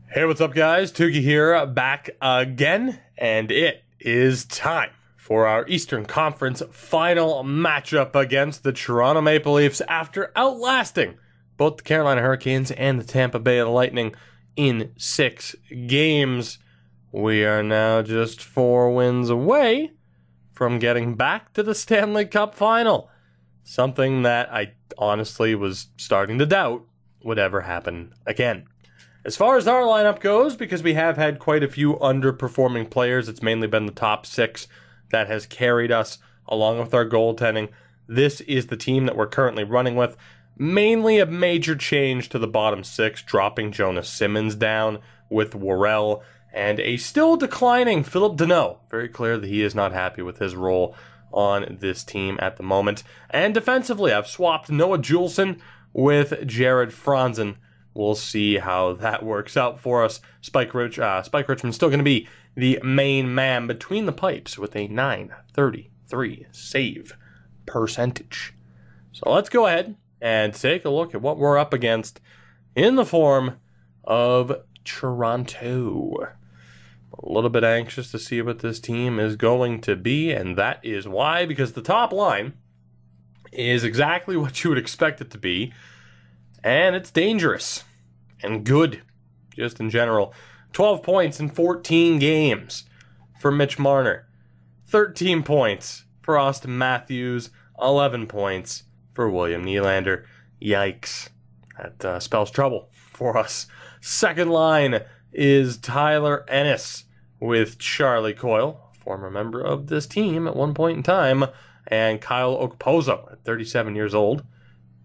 Hey, what's up, guys? Tuki here, back again, and it is time for our Eastern Conference final matchup against the Toronto Maple Leafs after outlasting both the Carolina Hurricanes and the Tampa Bay Lightning in 6 games. We are now just 4 wins away from getting back to the Stanley Cup final, something that I honestly was starting to doubt would ever happen again. As far as our lineup goes, because we have had quite a few underperforming players, it's mainly been the top 6 that has carried us along with our goaltending. This is the team that we're currently running with. Mainly a major change to the bottom 6, dropping Jonas Simmons down with Worrell and a still declining Phillip Danault. Very clear that he is not happy with his role on this team at the moment. And defensively, I've swapped Noah Juleson with Jared Franzen. We'll see how that works out for us. Spike Richmond's still going to be the main man between the pipes with a .933 save percentage. So let's go ahead and take a look at what we're up against in the form of Toronto. A little bit anxious to see what this team is going to be, and that is why, because the top line is exactly what you would expect it to be. And it's dangerous and good, just in general. 12 points in 14 games for Mitch Marner. 13 points for Austin Matthews. 11 points for William Nylander. Yikes. That spells trouble for us. Second line is Tyler Ennis with Charlie Coyle, former member of this team at one point in time, and Kyle Okposo at 37 years old.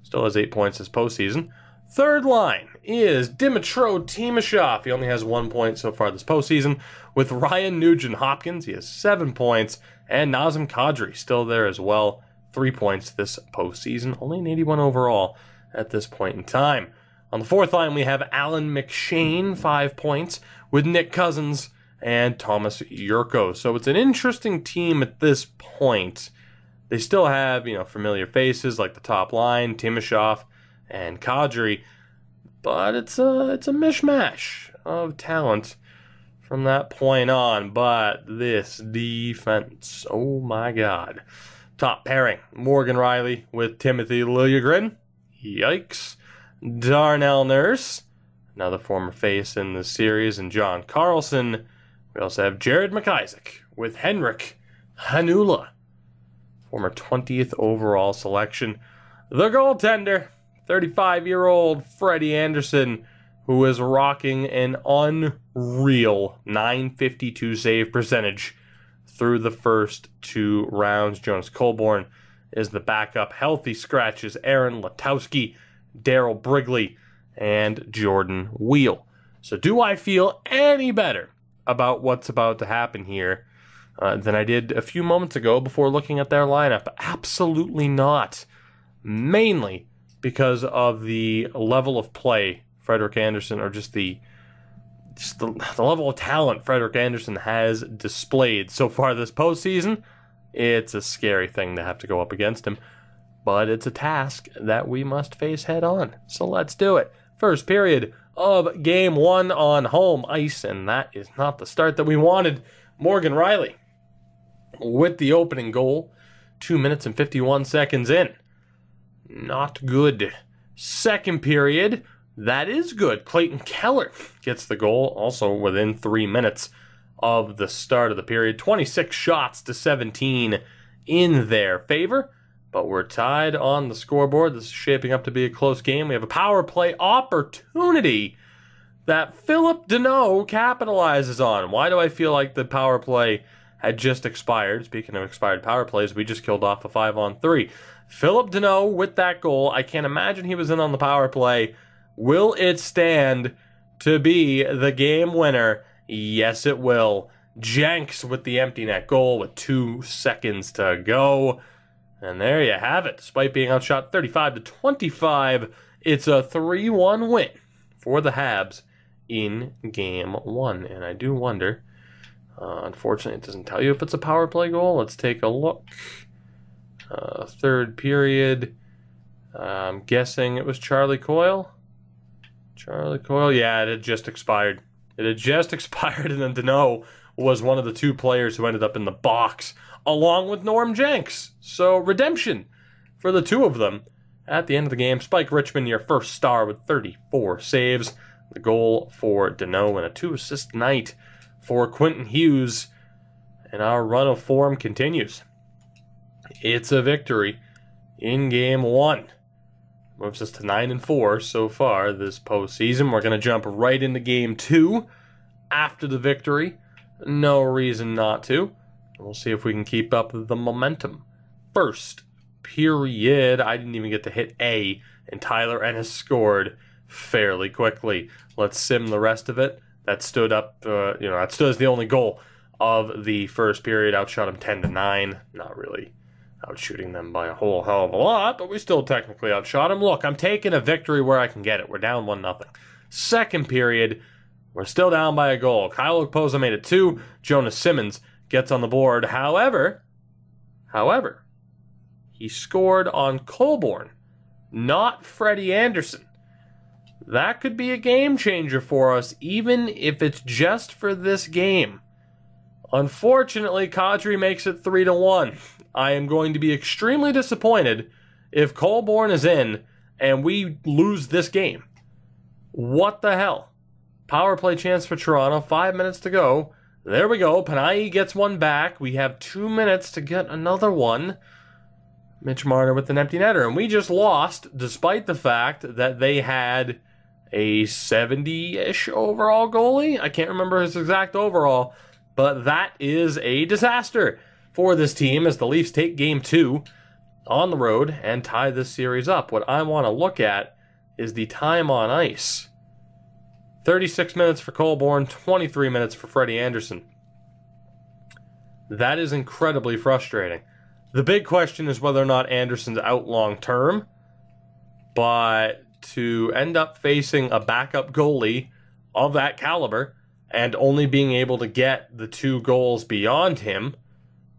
Still has 8 points this postseason. Third line is Dmytro Timashov. He only has 1 point so far this postseason. With Ryan Nugent-Hopkins, he has 7 points. And Nazem Kadri still there as well. 3 points this postseason. Only an 81 overall at this point in time. On the fourth line, we have Alan McShane, 5 points, with Nick Cousins and Thomas Yurko. So it's an interesting team at this point. They still have, familiar faces like the top line, Timashov and Kadri, but it's a mishmash of talent from that point on. But this defense, oh my God. Top pairing, Morgan Rielly with Timothy Liljegren. Yikes. Darnell Nurse, another former face in the series, and John Carlson. We also have Jared McIsaac with Henrik Hanula, former 20th overall selection. The goaltender, 35-year-old Freddie Anderson, who is rocking an unreal .952 save percentage through the first 2 rounds. Jonas Colborne is the backup. Healthy scratches Aaron Latowski, Daryl Brigley, and Jordan Wheel. So do I feel any better about what's about to happen here than I did a few moments ago before looking at their lineup? Absolutely not. Mainly because of the level of play Frederik Andersen, or just the level of talent Frederik Andersen has displayed so far this postseason. It's a scary thing to have to go up against him, but it's a task that we must face head on. So let's do it. First period of Game 1 on home ice, and that is not the start that we wanted. Morgan Rielly with the opening goal, 2 minutes and 51 seconds in. Not good. Second period, that is good. Clayton Keller gets the goal, also within 3 minutes of the start of the period. 26 shots to 17 in their favor, but we're tied on the scoreboard. This is shaping up to be a close game. We have a power play opportunity that Phillip Danault capitalizes on. Why do I feel like the power play had just expired? Speaking of expired power plays, we just killed off a 5-on-3. Phillip Danault with that goal. I can't imagine he was in on the power play. Will it stand to be the game winner? Yes, it will. Jenks with the empty net goal with 2 seconds to go. And there you have it. Despite being outshot 35-25, it's a 3-1 win for the Habs in Game 1. And I do wonder, unfortunately, it doesn't tell you if it's a power play goal. Let's take a look. Third period. I'm guessing it was Charlie Coyle. Charlie Coyle, yeah, it had just expired. It had just expired, and then Danault was one of the 2 players who ended up in the box, along with Norm Jenks. So, redemption for the 2 of them. At the end of the game, Spike Richmond, your first star with 34 saves. The goal for Danault and a 2-assist night for Quentin Hughes. And our run of form continues. It's a victory in Game 1. Moves us to 9-4 so far this postseason. We're going to jump right into Game 2 after the victory. No reason not to. We'll see if we can keep up the momentum. First period, I didn't even get to hit A, and Tyler Ennis scored fairly quickly. Let's sim the rest of it. That stood up, that stood as the only goal of the first period. Outshot him 10-9. Not really outshooting them by a whole hell of a lot, but we still technically outshot him. Look, I'm taking a victory where I can get it. We're down 1-0. Second period, we're still down by a goal. Kyle Okposo made it 2. Jonas Simmons gets on the board. However, he scored on Colborne, not Freddie Anderson. That could be a game changer for us, even if it's just for this game. Unfortunately, Kadri makes it 3-1. I am going to be extremely disappointed if Colborne is in and we lose this game. What the hell? Power play chance for Toronto, 5 minutes to go. There we go. Panayi gets one back. We have 2 minutes to get another one. Mitch Marner with an empty netter. And we just lost, despite the fact that they had a 70-ish overall goalie. I can't remember his exact overall, but that is a disaster for this team as the Leafs take Game 2 on the road and tie this series up. What I want to look at is the time on ice. 36 minutes for Colborne, 23 minutes for Freddie Anderson. That is incredibly frustrating. The big question is whether or not Anderson's out long term, but to end up facing a backup goalie of that caliber and only being able to get the 2 goals beyond him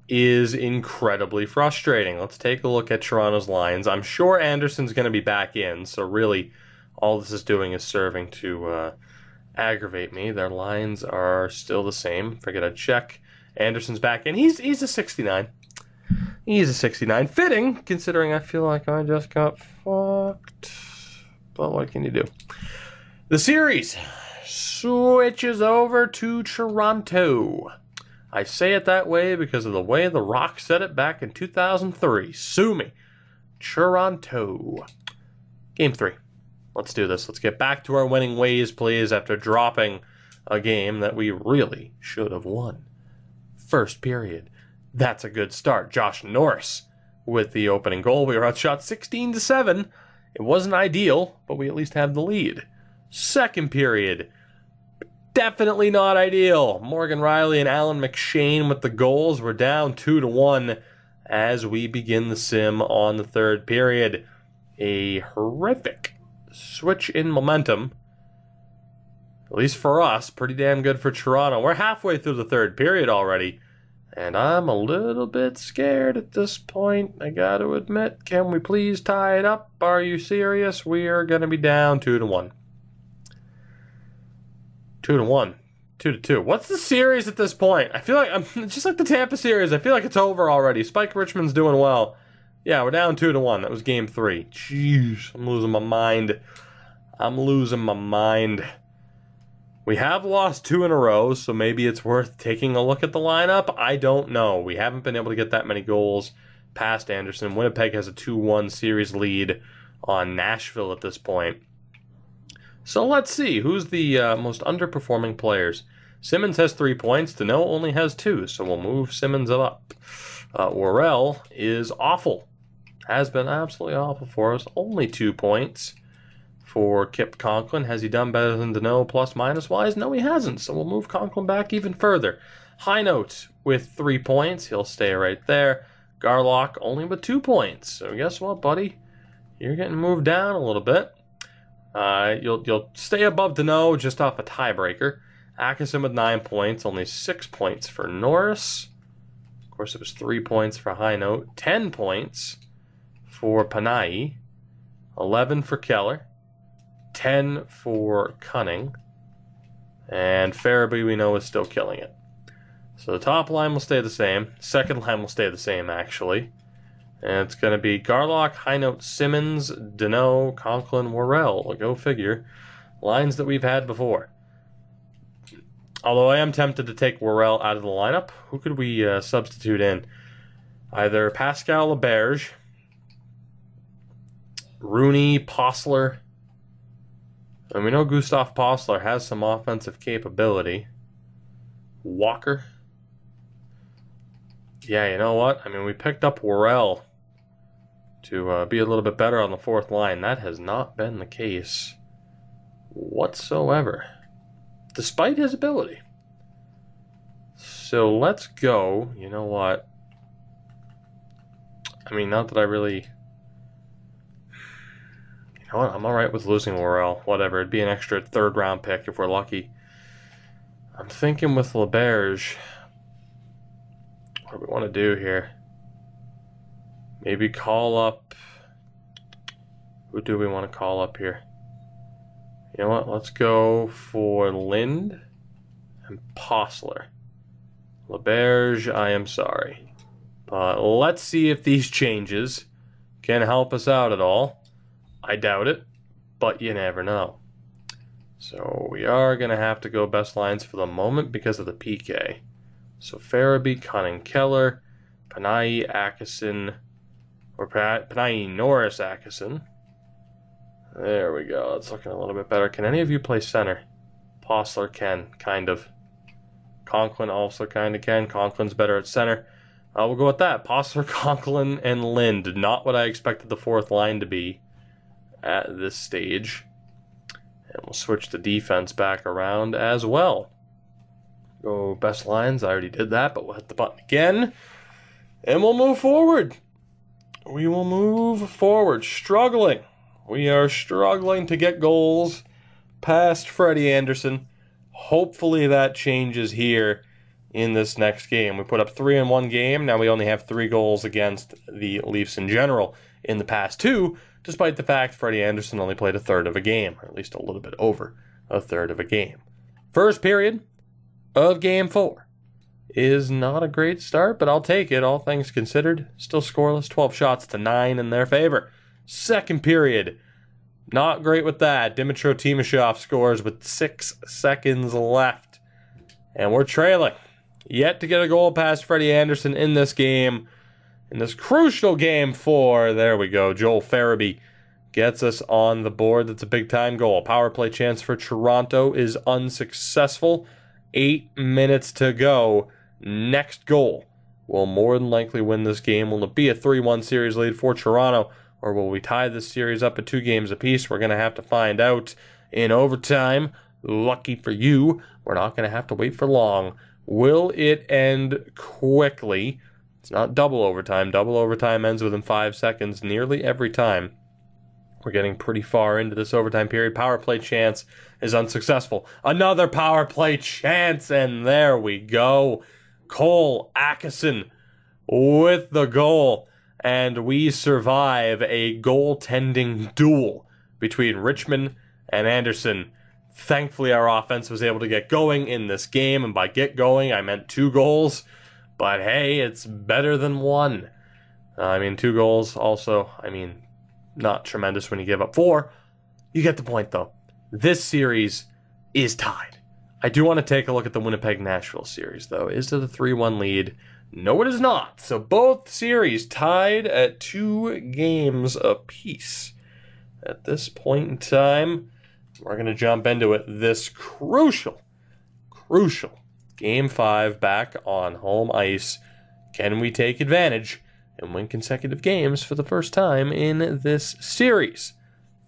is incredibly frustrating. Let's take a look at Toronto's lines. I'm sure Anderson's going to be back in, so really all this is doing is serving to aggravate me. Their lines are still the same. Forget I check. Anderson's back in. He's a 69. He's a 69. Fitting, considering I feel like I just got fucked. But what can you do? The series switches over to Toronto. I say it that way because of the way The Rock said it back in 2003. Sue me. Toronto. Game 3. Let's do this. Let's get back to our winning ways, please, after dropping a game that we really should have won. First period. That's a good start. Josh Norris with the opening goal. We were outshot 16-7. It wasn't ideal, but we at least have the lead. Second period. Definitely not ideal. Morgan Riley and Alan McShane with the goals. We're down 2-1 as we begin the sim on the third period. A horrific switch in momentum. At least for us, pretty damn good for Toronto. We're halfway through the third period already, and I'm a little bit scared at this point, I gotta admit. Can we please tie it up? Are you serious? We are going to be down 2-1. 2-1. 2-2. What's the series at this point? I feel like I'm just like the Tampa series. I feel like it's over already. Spike Richmond's doing well. Yeah, we're down 2-1. That was Game 3. Jeez, I'm losing my mind. We have lost 2 in a row, so maybe it's worth taking a look at the lineup. I don't know. We haven't been able to get that many goals past Anderson. Winnipeg has a 2-1 series lead on Nashville at this point. So let's see. Who's the most underperforming players? Simmons has 3 points. Danault only has 2, so we'll move Simmons up. Worrell is awful. Has been absolutely awful for us. Only 2 points for Kip Conklin. Has he done better than Danault plus-minus wise? No, he hasn't. So we'll move Conklin back even further. High Note with 3 points. He'll stay right there. Garlock only with 2 points. So guess what, buddy? You're getting moved down a little bit. You'll stay above Danault just off a tiebreaker. Atkinson with 9 points. Only 6 points for Norris. Of course, it was 3 points for High Note. 10 points for Panayi. 11 for Keller. 10 for Cunning. And Farabee, we know, is still killing it. So the top line will stay the same. Second line will stay the same, actually. And it's going to be Garlock, Highnote, Simmons, Deneau, Conklin, Worrell. Go figure. Lines that we've had before. Although I am tempted to take Worrell out of the lineup. Who could we substitute in? Either Pascal Laberge, Rooney, Postler. And we know Gustav Postler has some offensive capability. Walker. Yeah, you know what? I mean, we picked up Worrell to be a little bit better on the fourth line. That has not been the case whatsoever, despite his ability. So let's go. You know what? I mean, not that I really... You know what? I'm alright with losing Worrell. Whatever. It'd be an extra third-round pick if we're lucky. I'm thinking with Laberge... What do we want to do here? Maybe call up... Who do we want to call up here? You know what? Let's go for Lind and Postler. Laberge, I am sorry. But let's see if these changes can help us out at all. I doubt it, but you never know. So we are going to have to go best lines for the moment because of the PK. So Farabee, Cunning, Keller, Panayi, Atkinson, or Panayi, Norris, Atkinson. There we go. It's looking a little bit better. Can any of you play center? Postler can, kind of. Conklin also kind of can. Conklin's better at center. We'll go with that. Postler, Conklin, and Lind. Not what I expected the fourth line to be at this stage. And we'll switch the defense back around as well. Go best lines. I already did that, but we'll hit the button again. And we'll move forward. We will move forward. Struggling. We are struggling to get goals past Freddie Anderson. Hopefully that changes here in this next game. We put up 3 in one game. Now we only have 3 goals against the Leafs in general in the past 2, despite the fact Freddie Anderson only played a third of a game, or at least a little bit over a third of a game. First period of Game 4 is not a great start, but I'll take it, all things considered. Still scoreless, 12 shots to 9 in their favor. Second period, not great with that. Dmytro Timashov scores with 6 seconds left. And we're trailing. Yet to get a goal past Freddie Anderson in this game. In this crucial Game 4, there we go. Joel Farabee gets us on the board. That's a big-time goal. Power play chance for Toronto is unsuccessful. 8 minutes to go. Next goal will more than likely win this game. Will it be a 3-1 series lead for Toronto? Or will we tie this series up at 2 games apiece? We're going to have to find out in overtime. Lucky for you, we're not going to have to wait for long. Will it end quickly? It's not double overtime. Double overtime ends within 5 seconds nearly every time. We're getting pretty far into this overtime period. Power play chance is unsuccessful. Another power play chance, and there we go. Cole Atkinson with the goal. And we survive a goaltending duel between Richmond and Anderson. Thankfully, our offense was able to get going in this game. And by get going, I meant 2 goals. But hey, it's better than 1. 2 goals also, not tremendous when you give up 4. You get the point, though. This series is tied. I do want to take a look at the Winnipeg-Nashville series, though. Is it a 3-1 lead? No, it is not. So both series tied at 2 games apiece. At this point in time, we're going to jump into it. This crucial Game 5 back on home ice. Can we take advantage and win consecutive games for the first time in this series?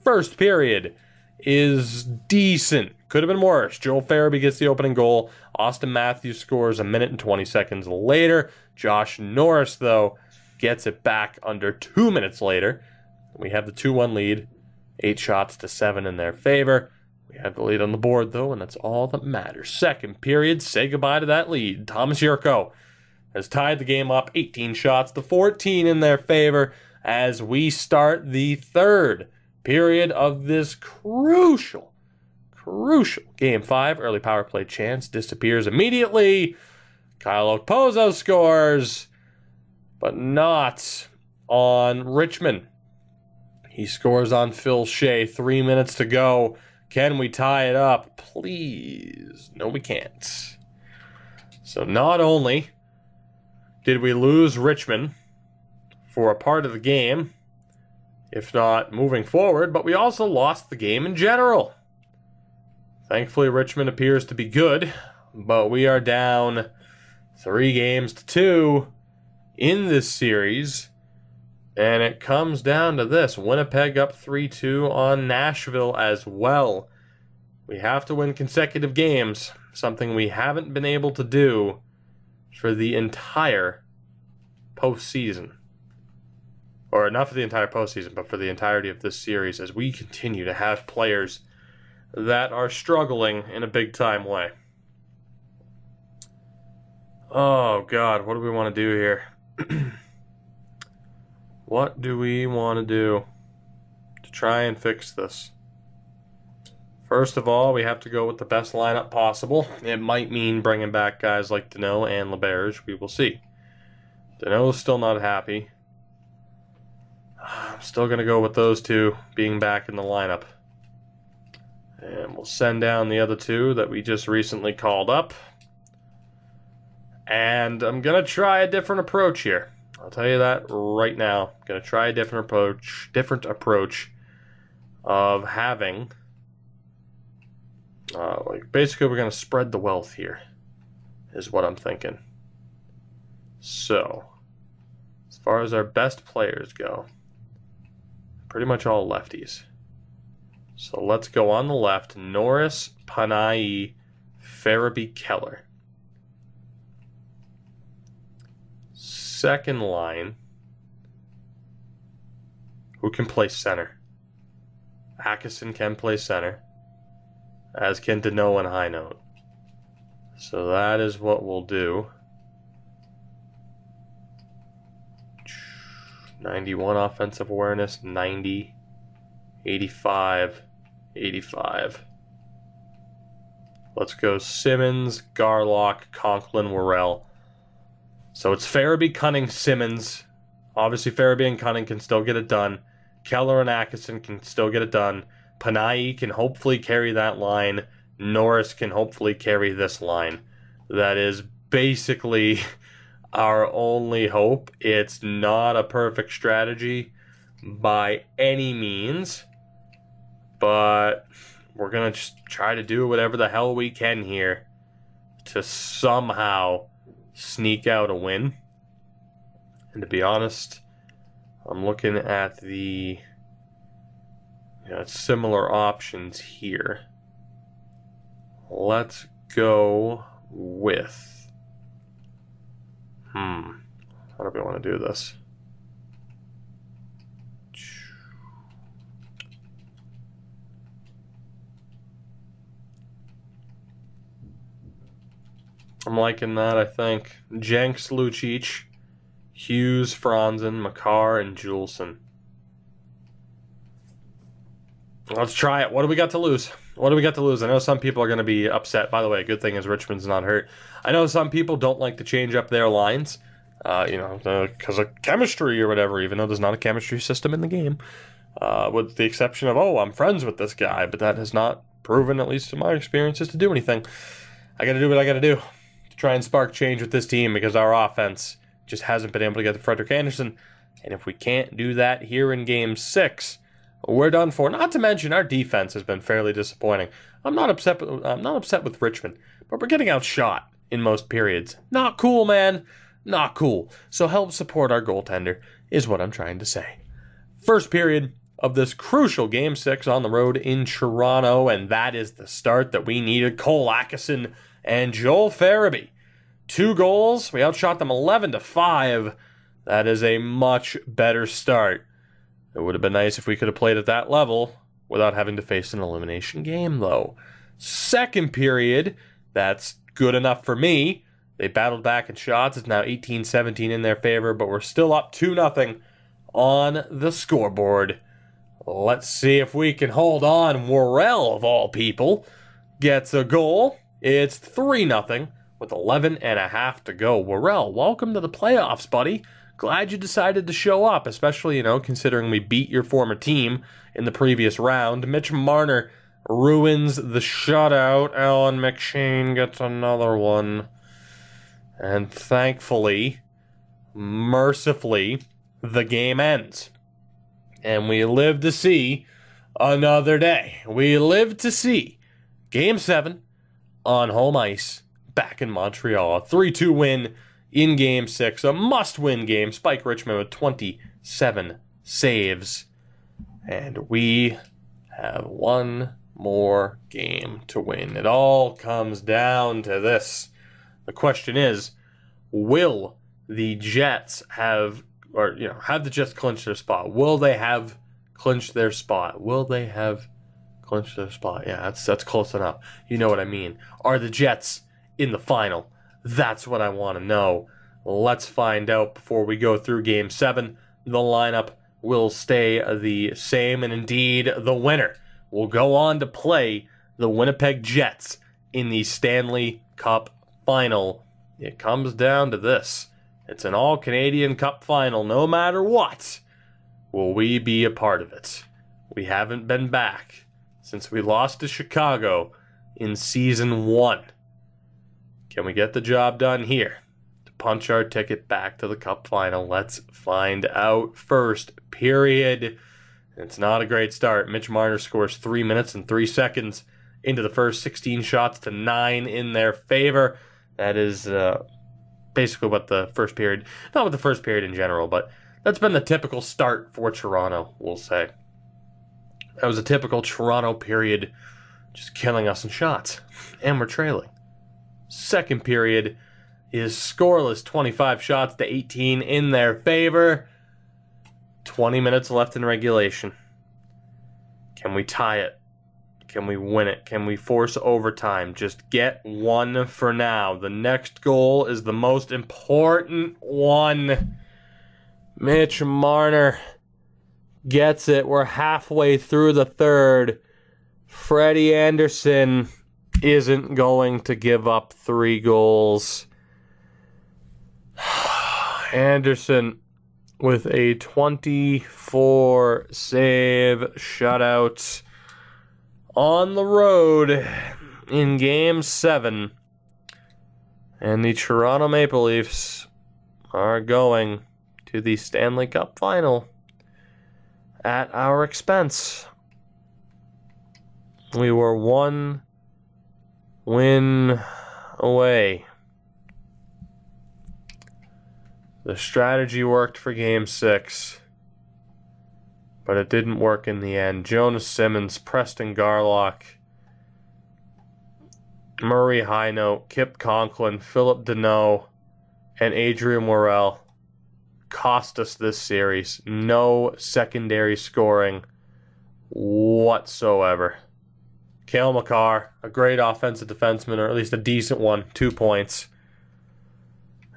First period is decent. Could have been worse. Joel Farabee gets the opening goal. Austin Matthews scores a minute and 20 seconds later. Josh Norris, though, gets it back under 2 minutes later. We have the 2-1 lead. 8 shots to 7 in their favor. We have the lead on the board, though, and that's all that matters. Second period, say goodbye to that lead. Thomas Yurko has tied the game up. 18 shots to 14 in their favor as we start the third period of this crucial Game 5. Early power play chance disappears immediately. Kyle Okposo scores, but not on Richmond. He scores on Phil Shea. 3 minutes to go. Can we tie it up? Please. No, we can't. So not only did we lose Richmond for a part of the game, if not moving forward, but we also lost the game in general. Thankfully, Richmond appears to be good, but we are down 3-2 in this series. And it comes down to this. Winnipeg up 3-2 on Nashville as well. We have to win consecutive games, something we haven't been able to do for the entire postseason. Or not for the entire postseason, but for the entirety of this series, as we continue to have players that are struggling in a big-time way. Oh, God, what do we want to do here? What do we want to do to try and fix this? First of all, we have to go with the best lineup possible. It might mean bringing back guys like Danault and LeBerge. We will see. Danault's still not happy. I'm still going to go with those two being back in the lineup. And we'll send down the other two that we just recently called up. And I'm going to try a different approach here. I'll tell you that right now. I'm going to try a different approach of having, basically we're going to spread the wealth here, is what I'm thinking. So, as far as our best players go, pretty much all lefties. So let's go on the left, Norris, Panayi, Farabee, Keller. Second line, who can play center? Akeson can play center, as can Danault and High Note. So that is what we'll do. 91 offensive awareness, 90, 85, 85. Let's go Simmons, Garlock, Conklin, Worrell. So it's Farabee, Cunning, Simmons. Obviously, Farabee and Cunning can still get it done. Keller and Akeson can still get it done. Panayi can hopefully carry that line. Norris can hopefully carry this line. That is basically our only hope. It's not a perfect strategy by any means, but we're going to just try to do whatever the hell we can here to somehow sneak out a win. And to be honest, I'm looking at the similar options here. Let's go with how do we want to do this? I'm liking that, I think. Jenks, Lucic, Hughes, Franzen, Makar, and Juleson. Let's try it. What do we got to lose? What do we got to lose? I know some people are going to be upset. By the way, good thing is Richmond's not hurt. I know some people don't like to change up their lines, because of chemistry or whatever, even though there's not a chemistry system in the game. With the exception of, I'm friends with this guy, but that has not proven, at least in my experiences, to do anything. I got to do what I got to do to try and spark change with this team, because our offense just hasn't been able to get to Frederick Anderson. And if we can't do that here in Game 6, we're done for. Not to mention our defense has been fairly disappointing. I'm not upset with Richmond, but we're getting outshot in most periods. Not cool, man. Not cool. So help support our goaltender is what I'm trying to say. First period of this crucial Game 6 on the road in Toronto, and that is the start that we needed. Cole Akeson and Joel Farabee. 2 goals. We outshot them 11-5. That is a much better start. It would have been nice if we could have played at that level without having to face an elimination game, though. Second period, that's good enough for me. They battled back in shots. It's now 18-17 in their favor, but we're still up 2-0 on the scoreboard. Let's see if we can hold on. Montreal, of all people, gets a goal. It's 3-0 with 11.5 to go. Montreal, welcome to the playoffs, buddy. Glad you decided to show up, especially, considering we beat your former team in the previous round. Mitch Marner ruins the shutout. Alan McShane gets another one. And thankfully, mercifully, the game ends. And we live to see another day. We live to see Game 7 on home ice back in Montreal. A 3-2 win in Game 6. A must-win game. Spike Richmond with 27 saves. And we have one more game to win. It all comes down to this. The question is, will the Jets have the Jets clinch their spot? Will they have clinched their spot? Will they have clinched their spot? Yeah, that's close enough. You know what I mean. Are the Jets in the final? That's what I want to know. Let's find out before we go through Game 7. The lineup will stay the same, and indeed, the winner will go on to play the Winnipeg Jets in the Stanley Cup final. It comes down to this. It's an all-Canadian Cup final. No matter what, will we be a part of it? We haven't been back since we lost to Chicago in Season 1. Can we get the job done here to punch our ticket back to the Cup final? Let's find out. First period. It's not a great start. Mitch Marner scores 3 minutes and 3 seconds into the first 16 shots to 9 in their favor. That is basically what the first period, not what the first period in general, but that's been the typical start for Toronto, we'll say. That was a typical Toronto period, just killing us in shots, and we're trailing. Second period is scoreless, 25 shots to 18 in their favor. 20 minutes left in regulation. Can we tie it? Can we win it? Can we force overtime? Just get one for now. The next goal is the most important one. Mitch Marner gets it. We're halfway through the third. Freddie Anderson isn't going to give up 3 goals. Anderson with a 24 save shutout on the road in Game 7. And the Toronto Maple Leafs are going to the Stanley Cup final at our expense. We were 1 win away. The strategy worked for Game 6. But it didn't work in the end. Jonas Simmons, Preston Garlock, Murray Highnote, Kip Conklin, Philip Deneau, and Adrian Morel cost us this series. No secondary scoring whatsoever. Cale Makar, a great offensive defenseman, or at least a decent one, 2 points.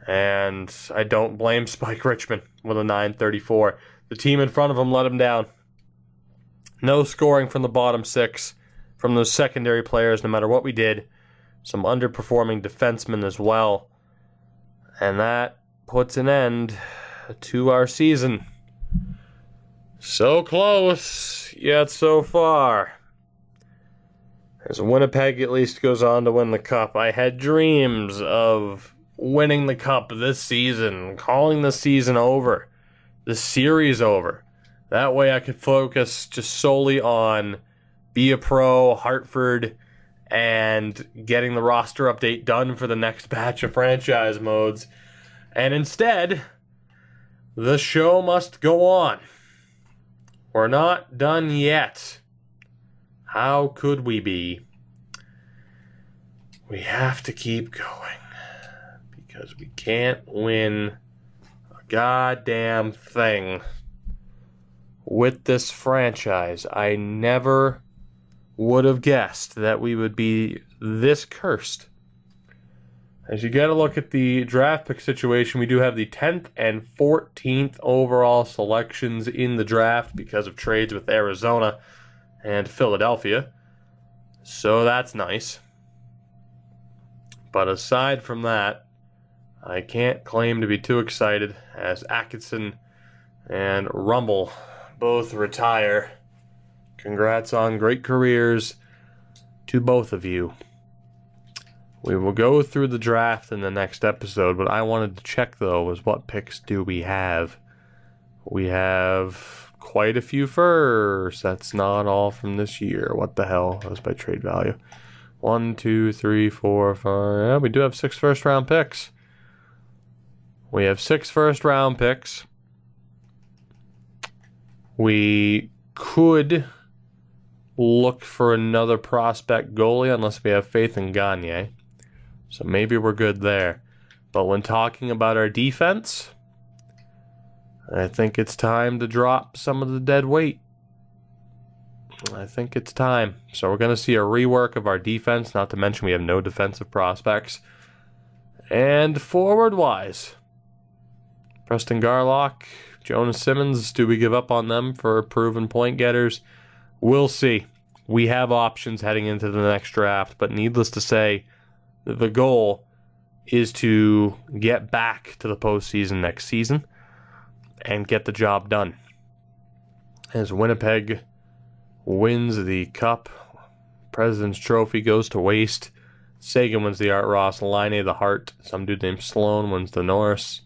And I don't blame Spike Richmond with a .934. The team in front of him let him down. No scoring from the bottom 6 from those secondary players, no matter what we did. Some underperforming defensemen as well. And that puts an end to our season. So close, yet so far. As Winnipeg at least goes on to win the Cup. I had dreams of winning the Cup this season, calling the season over. The series over. That way I could focus just solely on Be a Pro, Hartford, and getting the roster update done for the next batch of franchise modes. And instead, the show must go on. We're not done yet. How could we be? We have to keep going. Because we can't win goddamn thing with this franchise. I never would have guessed that we would be this cursed As you get a look at the draft pick situation, we do have the 10th and 14th overall selections in the draft because of trades with Arizona and Philadelphia. So that's nice. But aside from that, I can't claim to be too excited as Atkinson and Rumble both retire. Congrats on great careers to both of you. We will go through the draft in the next episode. What I wanted to check, though, was what picks do we have? We have quite a few firsts. That's not all from this year. What the hell? That was by trade value. 1, 2, 3, 4, 5. Yeah, we do have 6 first-round picks. We have 6 first-round picks. We could look for another prospect goalie unless we have faith in Gagne. So maybe we're good there. But when talking about our defense, I think it's time to drop some of the dead weight. I think it's time. So we're going to see a rework of our defense, not to mention we have no defensive prospects. And forward-wise, Preston Garlock, Jonas Simmons, do we give up on them for proven point getters? We'll see. We have options heading into the next draft, but needless to say, the goal is to get back to the postseason next season and get the job done. As Winnipeg wins the Cup, President's Trophy goes to waste. Sagan wins the Art Ross, Laine the Hart. Some dude named Sloan wins the Norris.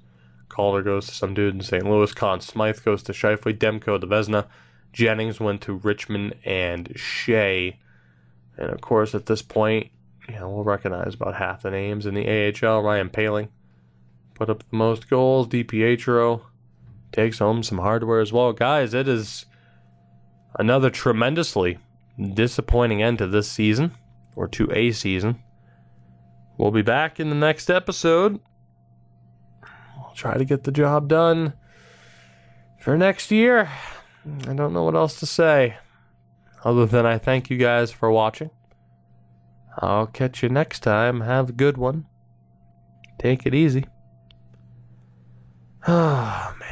Calder goes to some dude in St. Louis. Conn Smythe goes to Scheifele. Demko to Vezina. Jennings went to Richmond and Shea. And of course, at this point, we'll recognize about half the names in the AHL. Ryan Poehling put up the most goals. DiPietro takes home some hardware as well. Guys, it is another tremendously disappointing end to this season, or to a season. We'll be back in the next episode. We'll try to get the job done for next year. I don't know what else to say, other than I thank you guys for watching. I'll catch you next time. Have a good one. Take it easy. Oh, man.